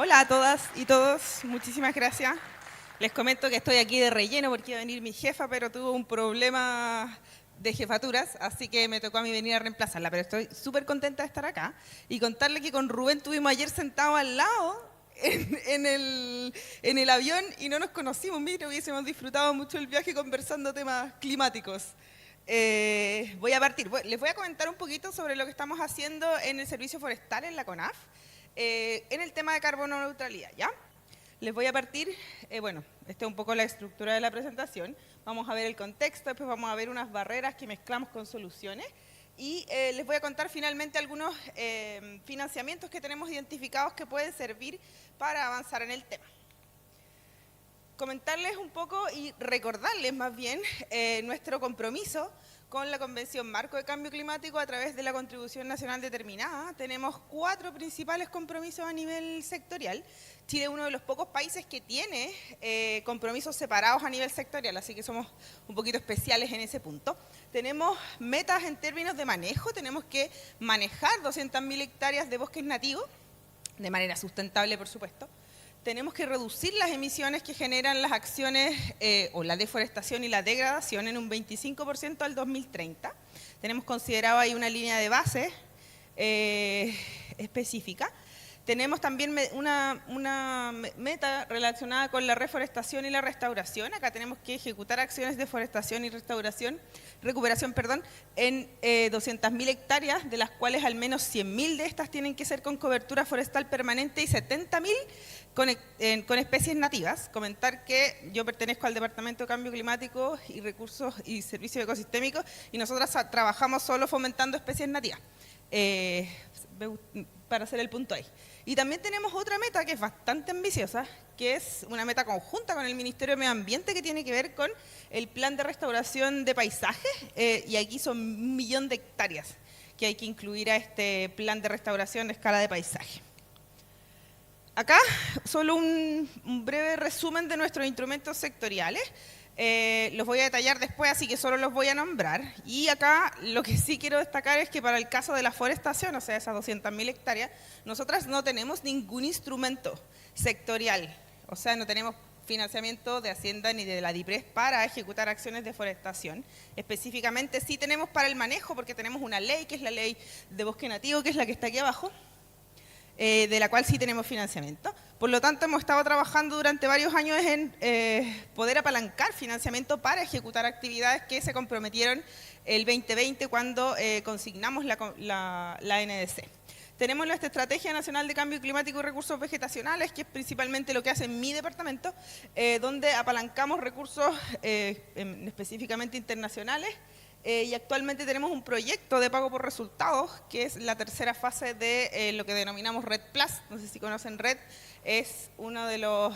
Hola a todas y todos, muchísimas gracias. Les comento que estoy aquí de relleno porque iba a venir mi jefa, pero tuvo un problema de jefaturas, así que me tocó a mí venir a reemplazarla, pero estoy súper contenta de estar acá y contarle que con Rubén tuvimos ayer sentado al lado en el avión y no nos conocimos. Mira, hubiésemos disfrutado mucho el viaje conversando temas climáticos. Voy a partir, les voy a comentar un poquito sobre lo que estamos haciendo en el servicio forestal en la CONAF, en el tema de carbono neutralidad, ¿ya? Les voy a partir, bueno, esta es un poco la estructura de la presentación. Vamos a ver el contexto, después vamos a ver unas barreras que mezclamos con soluciones y les voy a contar finalmente algunos financiamientos que tenemos identificados que pueden servir para avanzar en el tema. Comentarles un poco y recordarles más bien nuestro compromiso con la Convención Marco de Cambio Climático a través de la Contribución Nacional Determinada. Tenemos 4 principales compromisos a nivel sectorial. Chile es uno de los pocos países que tiene compromisos separados a nivel sectorial, así que somos un poquito especiales en ese punto. Tenemos metas en términos de manejo, tenemos que manejar 200.000 hectáreas de bosques nativos, de manera sustentable, por supuesto. Tenemos que reducir las emisiones que generan las acciones o la deforestación y la degradación en un 25% al 2030. Tenemos considerado ahí una línea de base específica. Tenemos también una meta relacionada con la reforestación y la restauración. Acá tenemos que ejecutar acciones de forestación y recuperación en 200.000 hectáreas, de las cuales al menos 100.000 de estas tienen que ser con cobertura forestal permanente y 70.000 con especies nativas. Comentar que yo pertenezco al Departamento de Cambio Climático y Recursos y Servicios Ecosistémicos y nosotras trabajamos solo fomentando especies nativas, para hacer el punto ahí. Y también tenemos otra meta que es bastante ambiciosa, que es una meta conjunta con el Ministerio de Medio Ambiente que tiene que ver con el plan de restauración de paisajes, y aquí son 1 millón de hectáreas que hay que incluir a este plan de restauración a escala de paisaje. Acá solo un breve resumen de nuestros instrumentos sectoriales. Los voy a detallar después, así que solo los voy a nombrar. Y acá lo que sí quiero destacar es que para el caso de la forestación, o sea, esas 200.000 hectáreas, nosotras no tenemos ningún instrumento sectorial. O sea, no tenemos financiamiento de Hacienda ni de la DIPRES para ejecutar acciones de forestación. Específicamente sí tenemos para el manejo, porque tenemos una ley, que es la ley de bosque nativo, que es la que está aquí abajo, de la cual sí tenemos financiamiento. Por lo tanto, hemos estado trabajando durante varios años en poder apalancar financiamiento para ejecutar actividades que se comprometieron el 2020 cuando consignamos la NDC. Tenemos nuestra Estrategia Nacional de Cambio Climático y Recursos Vegetacionales, que es principalmente lo que hace mi departamento, donde apalancamos recursos específicamente internacionales. Y actualmente tenemos un proyecto de pago por resultados, que es la tercera fase de lo que denominamos RED+. No sé si conocen RED, es uno de los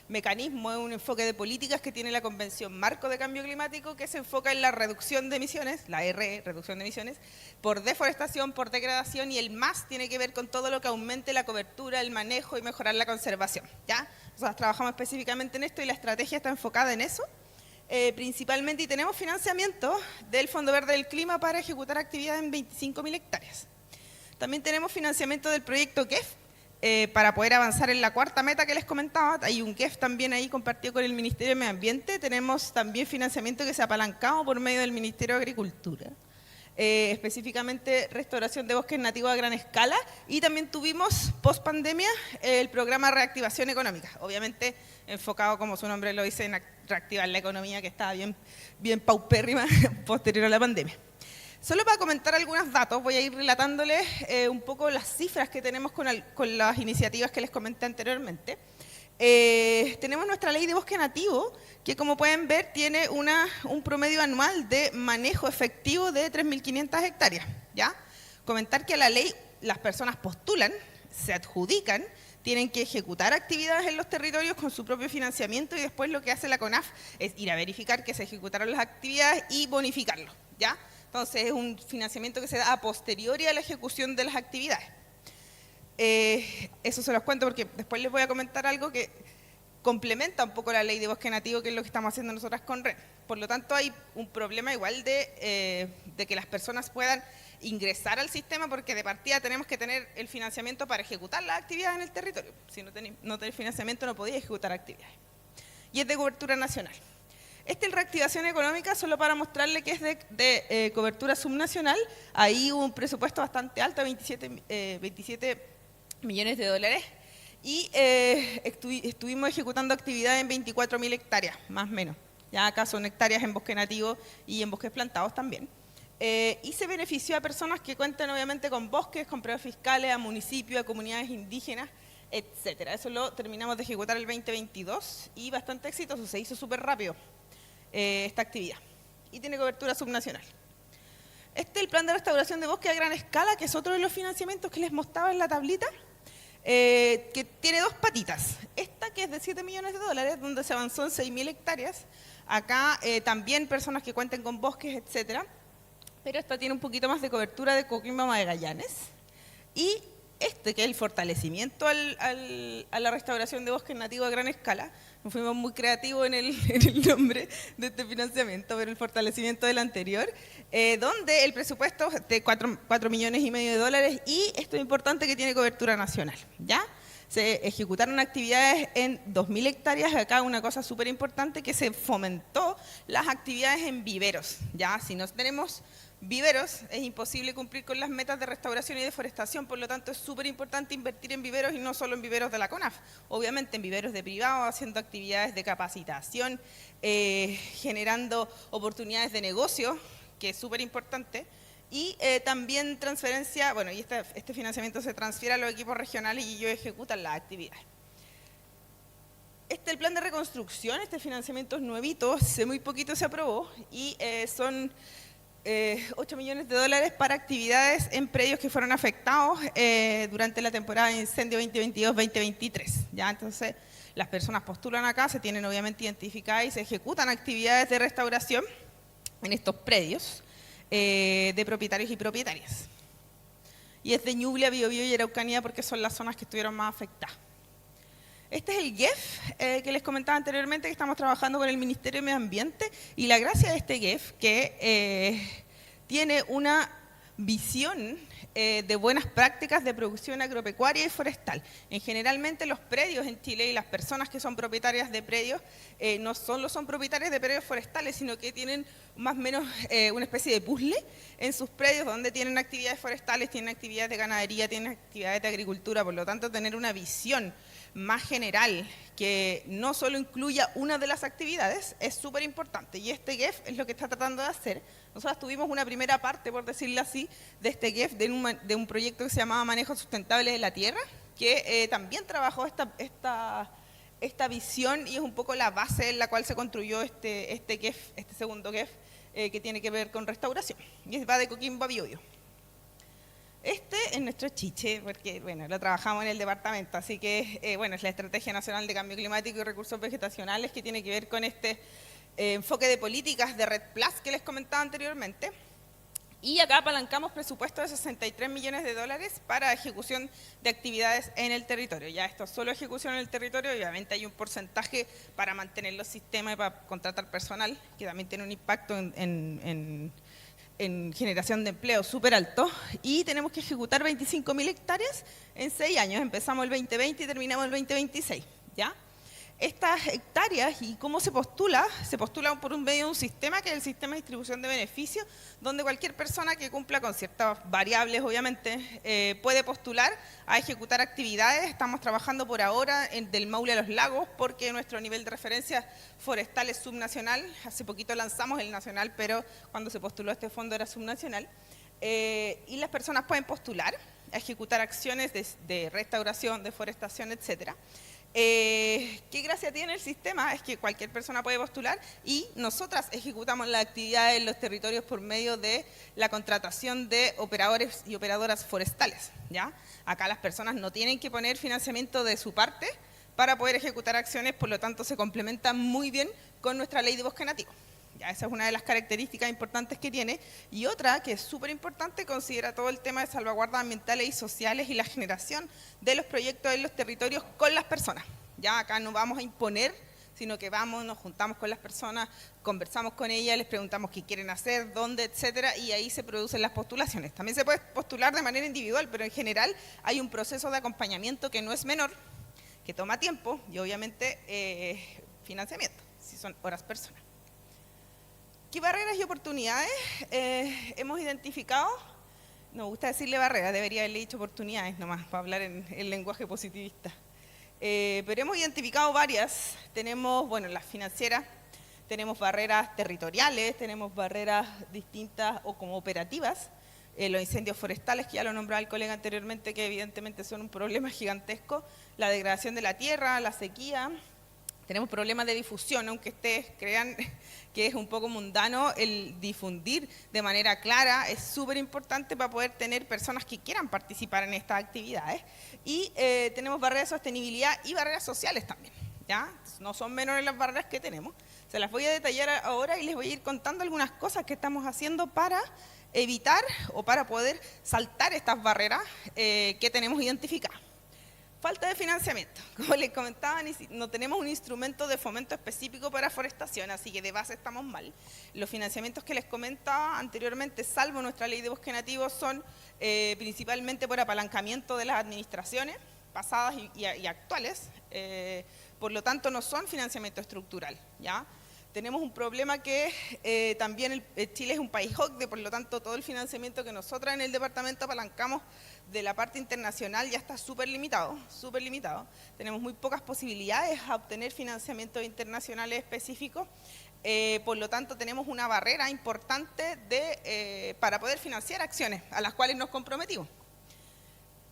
mecanismos, un enfoque de políticas que tiene la Convención Marco de Cambio Climático, que se enfoca en la reducción de emisiones, la RE, reducción de emisiones, por deforestación, por degradación, y el más tiene que ver con todo lo que aumente la cobertura, el manejo y mejorar la conservación, ¿ya? Nosotros trabajamos específicamente en esto y la estrategia está enfocada en eso. Principalmente, y tenemos financiamiento del Fondo Verde del Clima para ejecutar actividades en 25.000 hectáreas. También tenemos financiamiento del proyecto KEF para poder avanzar en la cuarta meta que les comentaba. Hay un KEF también ahí compartido con el Ministerio de Medio Ambiente. Tenemos también financiamiento que se ha apalancado por medio del Ministerio de Agricultura. Específicamente restauración de bosques nativos a gran escala, y también tuvimos post pandemia el programa Reactivación Económica, obviamente enfocado, como su nombre lo dice, en reactivar la economía que estaba bien paupérrima posterior a la pandemia. Solo para comentar algunos datos, voy a ir relatándoles un poco las cifras que tenemos con las iniciativas que les comenté anteriormente. Tenemos nuestra ley de bosque nativo, que como pueden ver tiene un promedio anual de manejo efectivo de 3.500 hectáreas, ¿ya? Comentar que a la ley las personas postulan, se adjudican, tienen que ejecutar actividades en los territorios con su propio financiamiento, y después lo que hace la CONAF es ir a verificar que se ejecutaron las actividades y bonificarlo, ¿ya? Entonces es un financiamiento que se da a posteriori a la ejecución de las actividades. Eso se los cuento porque después les voy a comentar algo que complementa un poco la ley de bosque nativo, que es lo que estamos haciendo nosotras con RED. Por lo tanto, hay un problema igual de que las personas puedan ingresar al sistema, porque de partida tenemos que tener el financiamiento para ejecutar las actividades en el territorio. Si no tenés financiamiento no podía ejecutar actividades. Y es de cobertura nacional. Esta es reactivación económica, solo para mostrarle que es de cobertura subnacional. Ahí hubo un presupuesto bastante alto, 27 millones de dólares. Y estuvimos ejecutando actividades en 24.000 hectáreas, más o menos. Ya acá son hectáreas en bosque nativo y en bosques plantados también. Y se benefició a personas que cuentan obviamente con bosques, con predios fiscales, a municipios, a comunidades indígenas, etcétera. Eso lo terminamos de ejecutar el 2022 y bastante exitoso, se hizo súper rápido esta actividad. Y tiene cobertura subnacional. Este es el plan de restauración de bosque a gran escala, que es otro de los financiamientos que les mostraba en la tablita. Que tiene dos patitas. Esta que es de 7 millones de dólares, donde se avanzó en 6.000 hectáreas. Acá también personas que cuenten con bosques, etcétera. Pero esta tiene un poquito más de cobertura de Coquimbo Magallanes. Y este, que es el fortalecimiento a la restauración de bosques nativos a gran escala. Nos fuimos muy creativos en el nombre de este financiamiento, pero el fortalecimiento del anterior, donde el presupuesto es de 4,5 millones de dólares, y esto es importante, que tiene cobertura nacional, ¿ya? Se ejecutaron actividades en 2.000 hectáreas, acá una cosa súper importante, que se fomentó las actividades en viveros, ¿ya? Si no tenemos viveros, es imposible cumplir con las metas de restauración y deforestación, por lo tanto es súper importante invertir en viveros, y no solo en viveros de la CONAF, obviamente en viveros de privados, haciendo actividades de capacitación, generando oportunidades de negocio, que es súper importante, y también transferencia, bueno, y este financiamiento se transfiere a los equipos regionales y ellos ejecutan las actividades. El plan de reconstrucción, este financiamiento es nuevito, hace muy poquito se aprobó, y son 8 millones de dólares para actividades en predios que fueron afectados durante la temporada de incendio 2022-2023. ¿Ya? Entonces, las personas postulan acá, se tienen obviamente identificadas y se ejecutan actividades de restauración en estos predios de propietarios y propietarias. Y es de Ñuble, Biobío y Araucanía, porque son las zonas que estuvieron más afectadas. Este es el GEF que les comentaba anteriormente, que estamos trabajando con el Ministerio de Medio Ambiente, y la gracia de este GEF que tiene una visión de buenas prácticas de producción agropecuaria y forestal. Generalmente los predios en Chile y las personas que son propietarias de predios no solo son propietarias de predios forestales, sino que tienen más o menos una especie de puzzle en sus predios, donde tienen actividades forestales, tienen actividades de ganadería, tienen actividades de agricultura. Por lo tanto, tener una visión más general que no solo incluya una de las actividades es súper importante, y este GEF es lo que está tratando de hacer. Nosotros tuvimos una primera parte, por decirlo así, de este GEF de un proyecto que se llamaba Manejo Sustentable de la Tierra, que también trabajó esta visión, y es un poco la base en la cual se construyó este GEF, este segundo GEF, que tiene que ver con restauración, y va de Coquimbo a Biobío. Este es nuestro chiche, porque bueno, lo trabajamos en el departamento, así que bueno, es la Estrategia Nacional de Cambio Climático y Recursos Vegetacionales, que tiene que ver con este enfoque de políticas de Red Plus que les comentaba anteriormente. Y acá apalancamos presupuesto de 63 millones de dólares para ejecución de actividades en el territorio. Ya esto es solo ejecución en el territorio, obviamente hay un porcentaje para mantener los sistemas y para contratar personal, que también tiene un impacto en generación de empleo súper alto, y tenemos que ejecutar 25.000 hectáreas en 6 años. Empezamos el 2020 y terminamos el 2026, ¿ya? Estas hectáreas, ¿y cómo se postula? Se postula por un medio de un sistema, que es el sistema de distribución de beneficios, donde cualquier persona que cumpla con ciertas variables, obviamente, puede postular a ejecutar actividades. Estamos trabajando por ahora del Maule a los Lagos, porque nuestro nivel de referencia forestal es subnacional. Hace poquito lanzamos el nacional, pero cuando se postuló este fondo era subnacional. Y las personas pueden postular a ejecutar acciones de restauración, deforestación, etcétera. ¿Qué gracia tiene el sistema? Es que cualquier persona puede postular, y nosotras ejecutamos la actividad en los territorios por medio de la contratación de operadores y operadoras forestales, ¿ya? Acá las personas no tienen que poner financiamiento de su parte para poder ejecutar acciones, por lo tanto se complementa muy bien con nuestra ley de bosque nativo. Ya, esa es una de las características importantes que tiene. Y otra, que es súper importante, considera todo el tema de salvaguardas ambientales y sociales y la generación de los proyectos en los territorios con las personas. Ya acá no vamos a imponer sino que vamos, nos juntamos con las personas, conversamos con ellas, les preguntamos qué quieren hacer, dónde, etcétera, y ahí se producen las postulaciones. También se puede postular de manera individual, pero en general hay un proceso de acompañamiento que no es menor, que toma tiempo y obviamente financiamiento, si son horas personas. ¿Qué barreras y oportunidades hemos identificado? No me gusta decirle barreras, debería haberle dicho oportunidades nomás, para hablar en el lenguaje positivista. Pero hemos identificado varias. Tenemos, bueno, las financieras, tenemos barreras territoriales, tenemos barreras distintas o como operativas. Los incendios forestales, que ya lo nombraba el colega anteriormente, que evidentemente son un problema gigantesco. La degradación de la tierra, la sequía. Tenemos problemas de difusión, aunque ustedes crean que es un poco mundano, el difundir de manera clara es súper importante para poder tener personas que quieran participar en estas actividades. Y tenemos barreras de sostenibilidad y barreras sociales también, ¿ya? No son menores las barreras que tenemos. Se las voy a detallar ahora y les voy a ir contando algunas cosas que estamos haciendo para evitar o para poder saltar estas barreras que tenemos identificadas. Falta de financiamiento. Como les comentaba, no tenemos un instrumento de fomento específico para forestación, así que de base estamos mal. Los financiamientos que les comentaba anteriormente, salvo nuestra ley de bosque nativo, son principalmente por apalancamiento de las administraciones pasadas y actuales, por lo tanto no son financiamiento estructural, ¿ya? Tenemos un problema que también Chile es un país OCDE, por lo tanto todo el financiamiento que nosotros en el departamento apalancamos de la parte internacional ya está súper limitado, súper limitado. Tenemos muy pocas posibilidades a obtener financiamientos internacionales específicos, por lo tanto tenemos una barrera importante para poder financiar acciones a las cuales nos comprometimos.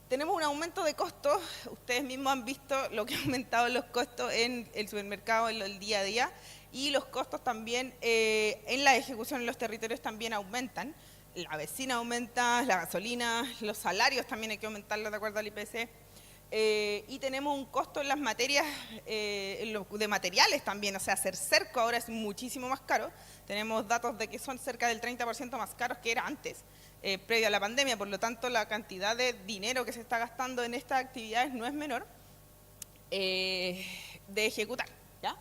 Tenemos un aumento de costos, ustedes mismos han visto lo que ha aumentado los costos en el supermercado en el día a día, y los costos también en la ejecución en los territorios también aumentan. La benzina aumenta, la gasolina, los salarios también hay que aumentarlos de acuerdo al IPC. Y tenemos un costo en las materias, de materiales también, o sea, hacer cerco ahora es muchísimo más caro. Tenemos datos de que son cerca del 30% más caros que era antes, previo a la pandemia, por lo tanto la cantidad de dinero que se está gastando en estas actividades no es menor de ejecutar, ¿ya?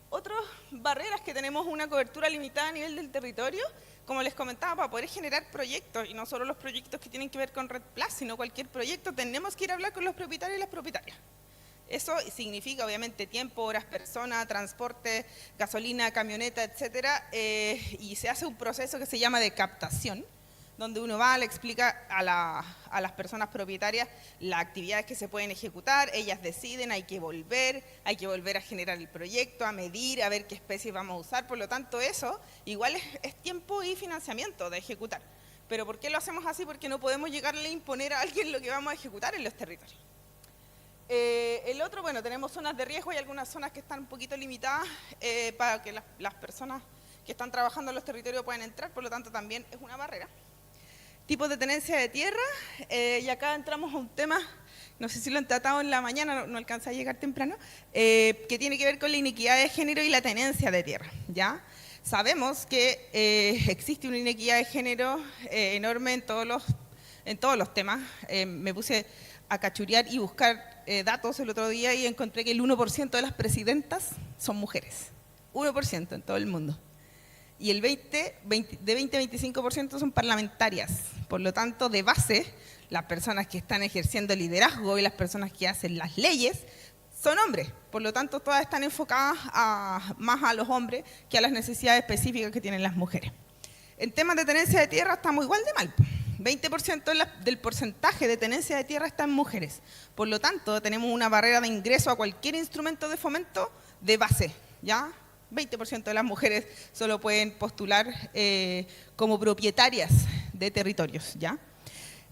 Otras barreras que tenemos una cobertura limitada a nivel del territorio, como les comentaba, para poder generar proyectos, y no solo los proyectos que tienen que ver con Red Plus, sino cualquier proyecto, tenemos que ir a hablar con los propietarios y las propietarias. Eso significa obviamente tiempo, horas, personas, transporte, gasolina, camioneta, etcétera, y se hace un proceso que se llama de captación, donde uno va, le explica a las personas propietarias las actividades que se pueden ejecutar, ellas deciden, hay que volver a generar el proyecto, a medir, a ver qué especies vamos a usar, por lo tanto eso igual es tiempo y financiamiento de ejecutar. ¿Pero por qué lo hacemos así? Porque no podemos llegarle a imponer a alguien lo que vamos a ejecutar en los territorios. El otro, bueno, tenemos zonas de riesgo y algunas zonas que están un poquito limitadas para que las personas que están trabajando en los territorios puedan entrar, por lo tanto también es una barrera. Tipos de tenencia de tierra, y acá entramos a un tema, no sé si lo han tratado en la mañana, no alcanza a llegar temprano, que tiene que ver con la inequidad de género y la tenencia de tierra, ¿ya? Sabemos que existe una inequidad de género enorme en todos los temas. Me puse a cachurear y buscar datos el otro día y encontré que el 1% de las presidentas son mujeres, 1% en todo el mundo. Y el 20-25% son parlamentarias. Por lo tanto, de base, las personas que están ejerciendo liderazgo y las personas que hacen las leyes son hombres. Por lo tanto, todas están enfocadas más a los hombres que a las necesidades específicas que tienen las mujeres. En temas de tenencia de tierra estamos igual de mal. 20% del porcentaje de tenencia de tierra está en mujeres. Por lo tanto, tenemos una barrera de ingreso a cualquier instrumento de fomento de base, ¿ya? 20% de las mujeres solo pueden postular como propietarias de territorios, ¿ya?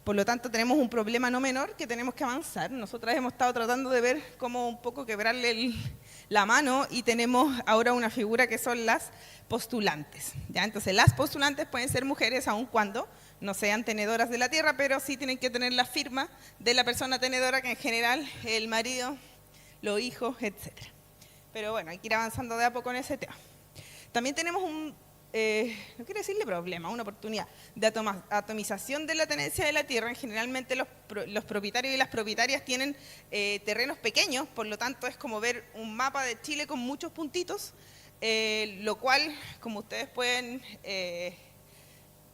Por lo tanto, tenemos un problema no menor que tenemos que avanzar. Nosotras hemos estado tratando de ver cómo un poco quebrarle la mano y tenemos ahora una figura que son las postulantes, ¿ya? Entonces, las postulantes pueden ser mujeres aun cuando no sean tenedoras de la tierra, pero sí tienen que tener la firma de la persona tenedora, que en general es el marido, los hijos, etcétera. Pero bueno, hay que ir avanzando de a poco en ese tema. También tenemos no quiero decirle problema, una oportunidad de atomización de la tenencia de la tierra. Generalmente los propietarios y las propietarias tienen terrenos pequeños, por lo tanto es como ver un mapa de Chile con muchos puntitos, lo cual, como ustedes pueden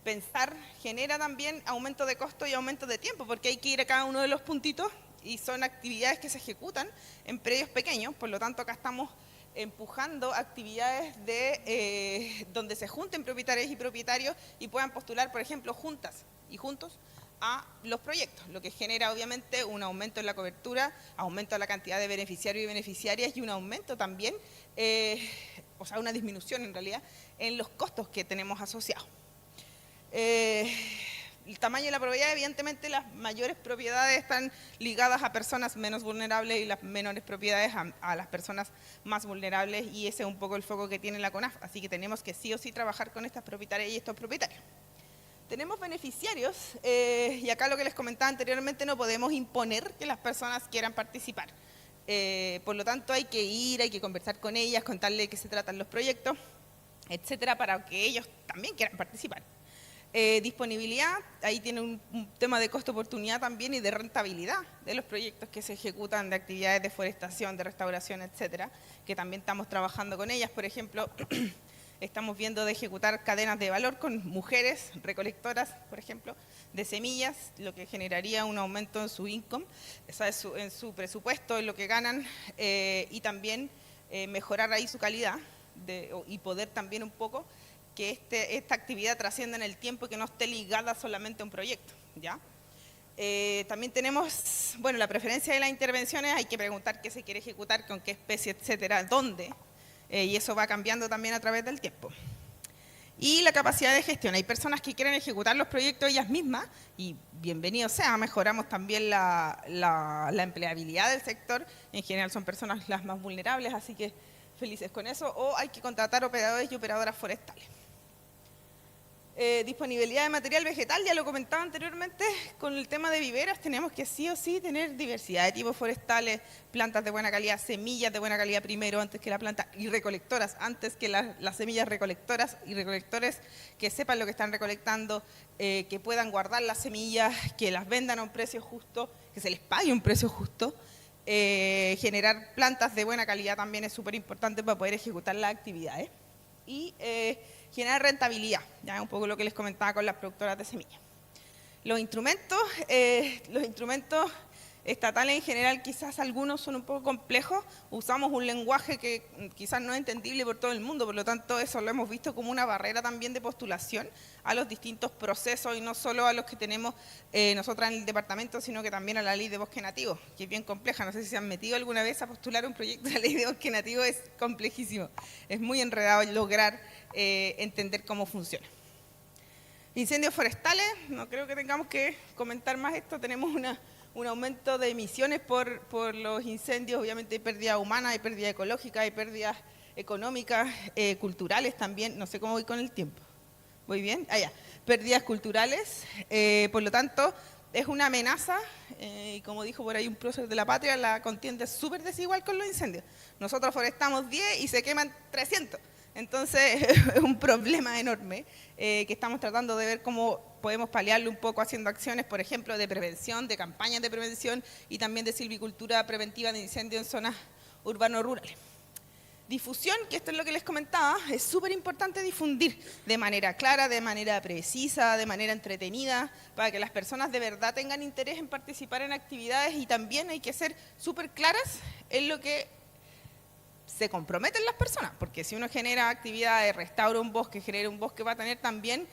pensar, genera también aumento de costo y aumento de tiempo, porque hay que ir a cada uno de los puntitos y son actividades que se ejecutan en predios pequeños. Por lo tanto, acá estamos empujando actividades donde se junten propietarios y propietarios y puedan postular, por ejemplo, juntas y juntos a los proyectos, lo que genera obviamente un aumento en la cobertura, aumento en la cantidad de beneficiarios y beneficiarias y un aumento también, o sea, una disminución en realidad en los costos que tenemos asociados. El tamaño de la propiedad, evidentemente las mayores propiedades están ligadas a personas menos vulnerables y las menores propiedades a las personas más vulnerables, y ese es un poco el foco que tiene la CONAF, así que tenemos que sí o sí trabajar con estas propietarias y estos propietarios. Tenemos beneficiarios, y acá lo que les comentaba anteriormente, no podemos imponer que las personas quieran participar. Por lo tanto hay que conversar con ellas, contarles de qué se tratan los proyectos, etcétera, para que ellos también quieran participar. Disponibilidad, ahí tiene un tema de costo-oportunidad también y de rentabilidad de los proyectos que se ejecutan de actividades de forestación, de restauración, etcétera, que también estamos trabajando con ellas. Por ejemplo, estamos viendo de ejecutar cadenas de valor con mujeres recolectoras, por ejemplo, de semillas, lo que generaría un aumento en su income, en su presupuesto, en lo que ganan, y también mejorar ahí su calidad y poder también un poco que esta actividad trascienda en el tiempo y que no esté ligada solamente a un proyecto, ¿ya? También tenemos, bueno, la preferencia de las intervenciones, hay que preguntar qué se quiere ejecutar, con qué especie, etcétera, dónde, y eso va cambiando también a través del tiempo. Y la capacidad de gestión, hay personas que quieren ejecutar los proyectos ellas mismas, y bienvenido sea, mejoramos también la empleabilidad del sector, en general son personas las más vulnerables, así que felices con eso, o hay que contratar operadores y operadoras forestales. Disponibilidad de material vegetal, ya lo comentaba anteriormente, con el tema de viveras tenemos que sí o sí tener diversidad de tipos forestales, plantas de buena calidad, semillas de buena calidad primero antes que la planta, y recolectoras antes que las semillas, recolectoras y recolectores que sepan lo que están recolectando, que puedan guardar las semillas, que las vendan a un precio justo, que se les pague un precio justo. Generar plantas de buena calidad también es súper importante para poder ejecutar las actividades. Y generar rentabilidad, ya un poco lo que les comentaba con las productoras de semillas. Los instrumentos estatales en general, quizás algunos son un poco complejos, usamos un lenguaje que quizás no es entendible por todo el mundo, por lo tanto eso lo hemos visto como una barrera también de postulación a los distintos procesos y no solo a los que tenemos nosotras en el departamento, sino que también a la ley de bosque nativo, que es bien compleja. No sé si se han metido alguna vez a postular un proyecto de la ley de bosque nativo, es complejísimo, es muy enredado lograr entender cómo funciona. Incendios forestales, no creo que tengamos que comentar más esto, tenemos un aumento de emisiones por los incendios, obviamente hay pérdida humana, hay pérdida ecológica, hay pérdidas económicas, culturales también, no sé cómo voy con el tiempo. ¿Voy bien? Ah, ya. Pérdidas culturales, por lo tanto, es una amenaza, y como dijo por ahí un prócer de la patria, la contienda es súper desigual con los incendios. Nosotros forestamos 10 y se queman 300. Entonces, es un problema enorme que estamos tratando de ver cómo podemos paliarlo un poco haciendo acciones, por ejemplo, de prevención, de campañas de prevención y también de silvicultura preventiva de incendios en zonas urbano-rurales. Difusión, que esto es lo que les comentaba, es súper importante difundir de manera clara, de manera precisa, de manera entretenida, para que las personas de verdad tengan interés en participar en actividades, y también hay que ser súper claras en lo que se comprometen las personas, porque si uno genera actividades, restaura un bosque, genera un bosque, va a tener también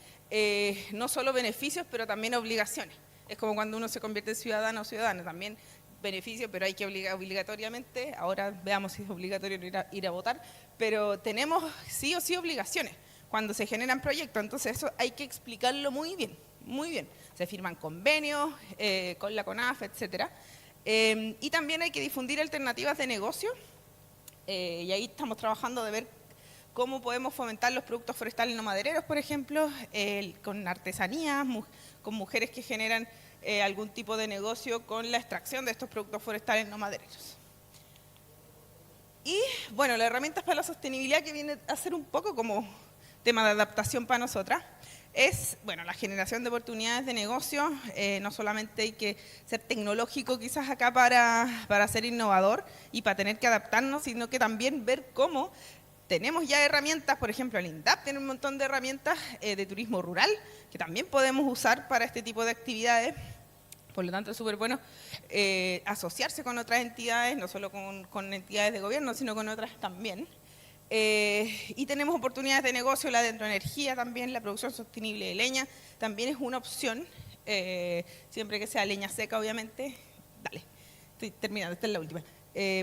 no solo beneficios, pero también obligaciones. Es como cuando uno se convierte en ciudadano o ciudadana, también beneficios, pero hay que obligatoriamente, ahora veamos si es obligatorio ir a votar, pero tenemos sí o sí obligaciones cuando se generan proyectos, entonces eso hay que explicarlo muy bien, muy bien. Se firman convenios con la CONAF, etcétera, y también hay que difundir alternativas de negocio. Y ahí estamos trabajando de ver cómo podemos fomentar los productos forestales no madereros, por ejemplo, con artesanías, con mujeres que generan algún tipo de negocio con la extracción de estos productos forestales no madereros. Y bueno, las herramientas para la sostenibilidad, que viene a ser un poco como tema de adaptación para nosotras, es, bueno, la generación de oportunidades de negocio. No solamente hay que ser tecnológico quizás acá para ser innovador y para tener que adaptarnos, sino que también ver cómo tenemos ya herramientas. Por ejemplo, el INDAP tiene un montón de herramientas de turismo rural que también podemos usar para este tipo de actividades. Por lo tanto, es súper bueno asociarse con otras entidades, no solo con entidades de gobierno, sino con otras también. Y tenemos oportunidades de negocio, la dendroenergía también, la producción sostenible de leña, también es una opción, siempre que sea leña seca, obviamente. Dale, estoy terminando, esta es la última.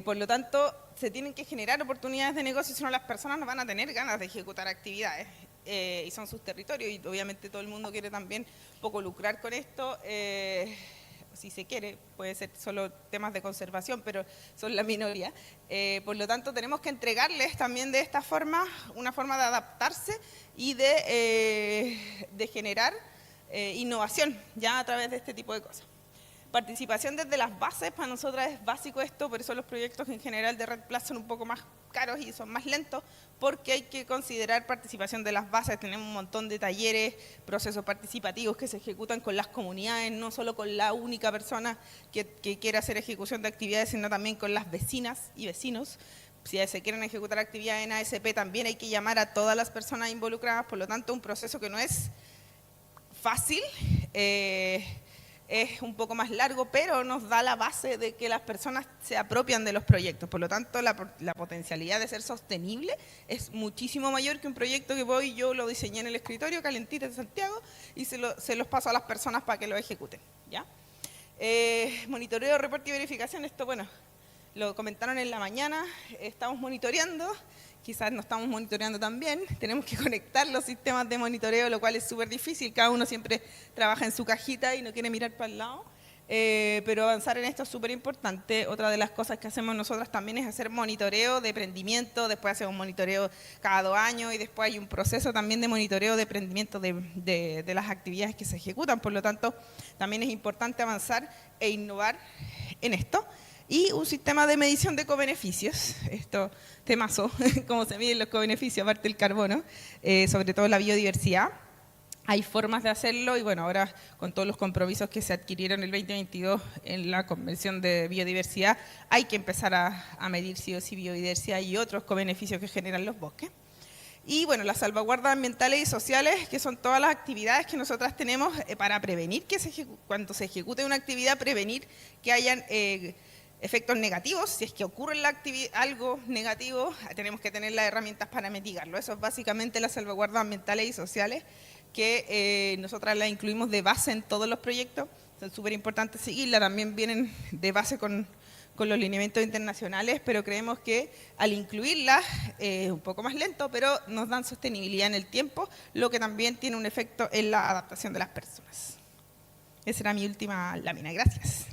Por lo tanto, se tienen que generar oportunidades de negocio, si no las personas no van a tener ganas de ejecutar actividades. Y son sus territorios, y obviamente todo el mundo quiere también poco lucrar con esto. Si se quiere, puede ser solo temas de conservación, pero son la minoría. Por lo tanto, tenemos que entregarles también de esta forma, una forma de adaptarse y de generar innovación ya a través de este tipo de cosas. Participación desde las bases, para nosotras es básico esto, por eso los proyectos en general de Red Plus son un poco más caros y son más lentos, porque hay que considerar participación de las bases. Tenemos un montón de talleres, procesos participativos que se ejecutan con las comunidades, no solo con la única persona que quiere hacer ejecución de actividades, sino también con las vecinas y vecinos. Si se quieren ejecutar actividades en ASP, también hay que llamar a todas las personas involucradas. Por lo tanto, un proceso que no es fácil, es un poco más largo, pero nos da la base de que las personas se apropian de los proyectos. Por lo tanto, la potencialidad de ser sostenible es muchísimo mayor que un proyecto que yo lo diseñé en el escritorio, calentito de Santiago, y se los paso a las personas para que lo ejecuten, ¿ya? Monitoreo, reporte y verificación, esto, bueno, lo comentaron en la mañana, estamos monitoreando. Quizás no estamos monitoreando tan bien, tenemos que conectar los sistemas de monitoreo, lo cual es súper difícil, cada uno siempre trabaja en su cajita y no quiere mirar para el lado, pero avanzar en esto es súper importante. Otra de las cosas que hacemos nosotras también es hacer monitoreo de emprendimiento, después hacemos monitoreo cada 2 años y después hay un proceso también de monitoreo de emprendimiento de las actividades que se ejecutan. Por lo tanto, también es importante avanzar e innovar en esto. Y un sistema de medición de cobeneficios, esto temazo, cómo se miden los cobeneficios, aparte del carbono, sobre todo la biodiversidad. Hay formas de hacerlo y bueno, ahora con todos los compromisos que se adquirieron el 2022 en la Convención de Biodiversidad, hay que empezar a medir sí o sí biodiversidad y otros cobeneficios que generan los bosques. Y bueno, las salvaguardas ambientales y sociales, que son todas las actividades que nosotras tenemos para prevenir que cuando se ejecute una actividad, prevenir que hayan efectos negativos. Si es que ocurre en la algo negativo, tenemos que tener las herramientas para mitigarlo. Eso es básicamente las salvaguardas ambientales y sociales, que nosotras las incluimos de base en todos los proyectos. Es súper importante seguirla, también vienen de base con los lineamientos internacionales, pero creemos que al incluirlas es un poco más lento, pero nos dan sostenibilidad en el tiempo, lo que también tiene un efecto en la adaptación de las personas. Esa era mi última lámina. Gracias.